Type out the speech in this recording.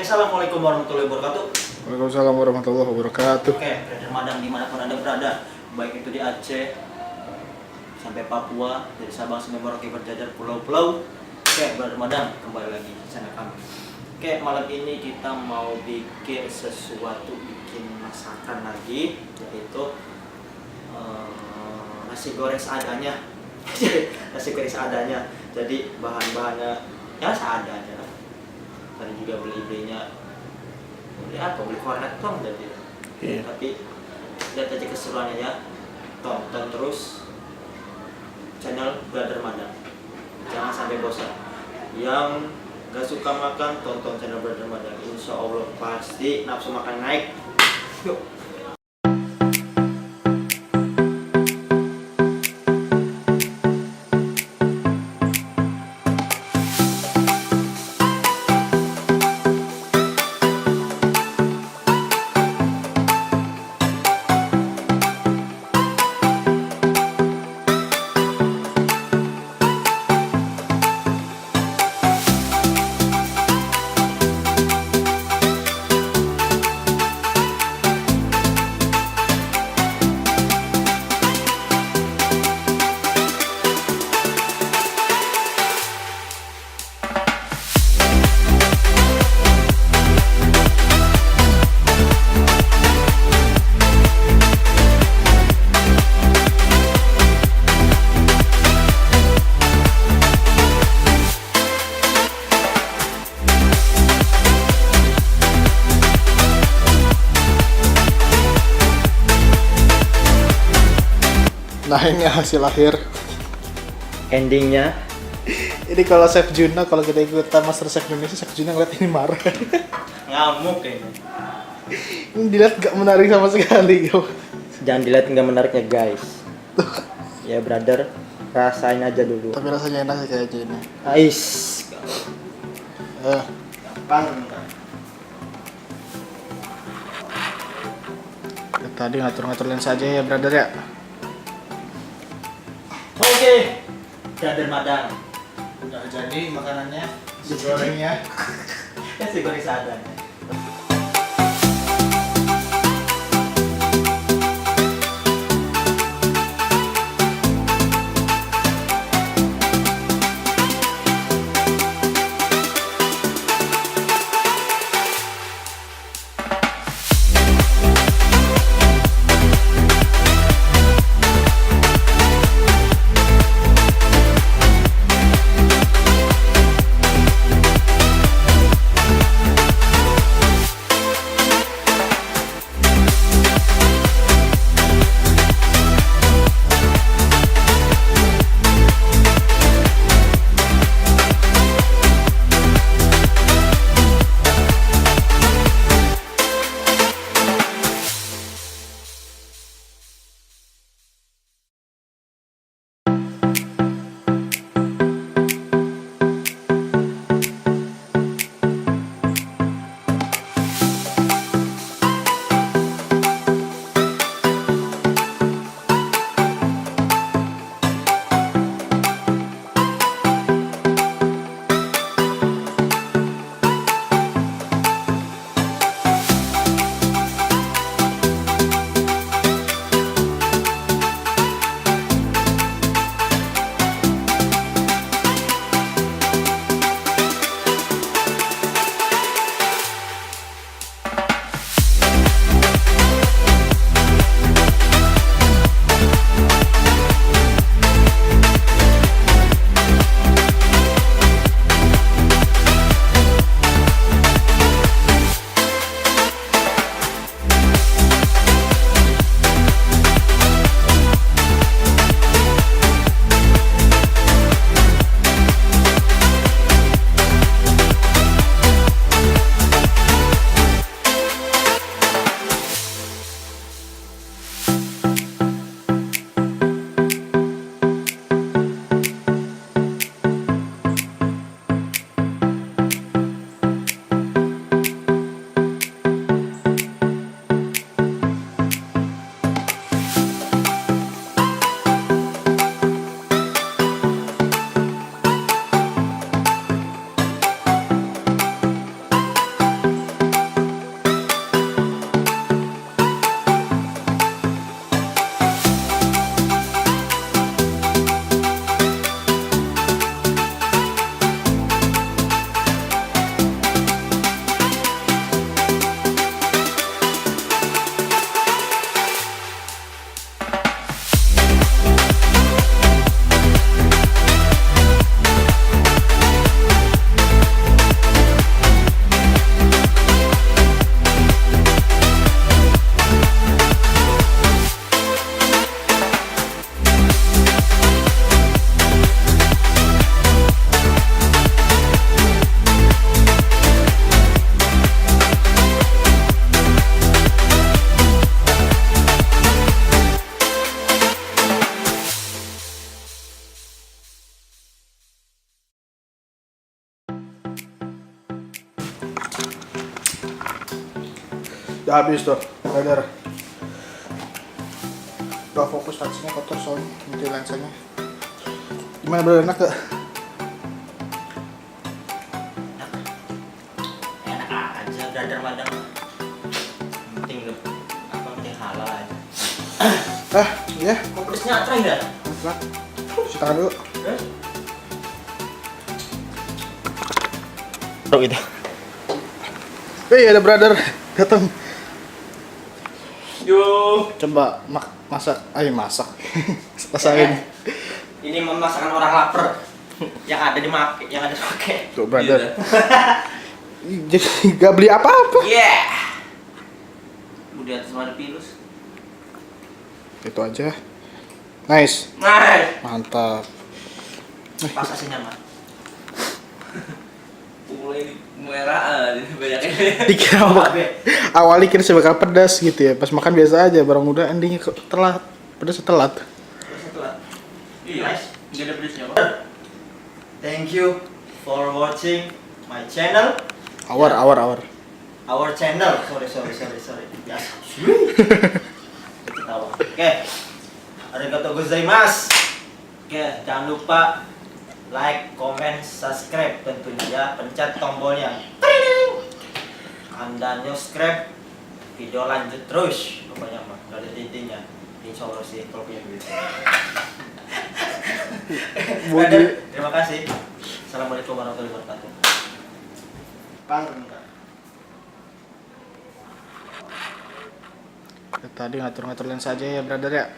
Oke, assalamualaikum warahmatullahi wabarakatuh. Waalaikumsalam warahmatullahi wabarakatuh. Oke, brother madam dimanapun anda berada, baik itu di Aceh sampai Papua, dari Sabang sampai Merauke berjajar pulau-pulau. Oke, brother madam kembali lagi di channel kami. Oke, malam ini kita mau bikin sesuatu, bikin masakan lagi, yaitu nasi goreng seadanya. Nasi goreng seadanya. Jadi bahan-bahannya ya seadanya. Tadi juga beli-belinya beli kornet tong jadi. Iya. Tapi lihat aja keseruannya ya. Tonton terus channel Brother Madam. Jangan sampai bosan. Yang gak suka makan, tonton channel Brother Madam. Insya Allah pasti nafsu makan naik. Yuk. Nah, ini hasil akhir. Endingnya Ini kalau Chef Juna, kalau kita ikutan Master Chef Indonesia, Chef Juna ngeliat ini marah. ngamuk kayaknya. Ini dilihat gak menarik sama sekali. Jangan dilihat nggak menariknya guys. Ya brother, rasain aja dulu. Tapi rasanya enak sih kayak ini. Ais. Eh, Gampang. tadi ngatur-ngatur lensa aja ya, brother ya. Oke. Brother Madam. Udah jadi makanannya, nasi gorengnya. Nasi goreng seadanya. Udah habis tuh, brother. Udah fokus lensanya kotor soalnya, nanti lensanya. Gimana brother, enak gak? Enak aja, brother madam. Penting lu, apa penting halal aja. Ya. Kok pedesnya try nggak? Nah, cuci tangan dulu. Bro itu. Ada brother datang. Yo. Coba masak, masak. Rasain. Ini masakan orang lapar. Yang ada yang ada pakai. Tuh brother. Jadi gak beli apa-apa. Udah atas ada pilus. Itu aja. Nice. Mantap. Pas aslinya mah. Mulai merah banyak Dikira awalnya kira bakal pedas gitu ya. Pas makan biasa aja, barang udah endingnya telat. Pedasnya telat. Iya, nggak ada pedasnya pak. Thank you for watching my channel. Our Our channel. Sorry. Biasa. Ketawa. Oke. Arigatou gozaimasu. Oke, jangan lupa like, comment, subscribe tentunya ya. Pencet tombolnya. Anda subscribe, video lanjut terus. Pokoknya mah, gak ada titiknya. Insya Allah sih kalau punya duit. Terima kasih. Assalamualaikum warahmatullahi wabarakatuh. Tadi ngatur-ngatur lensa aja ya brother ya.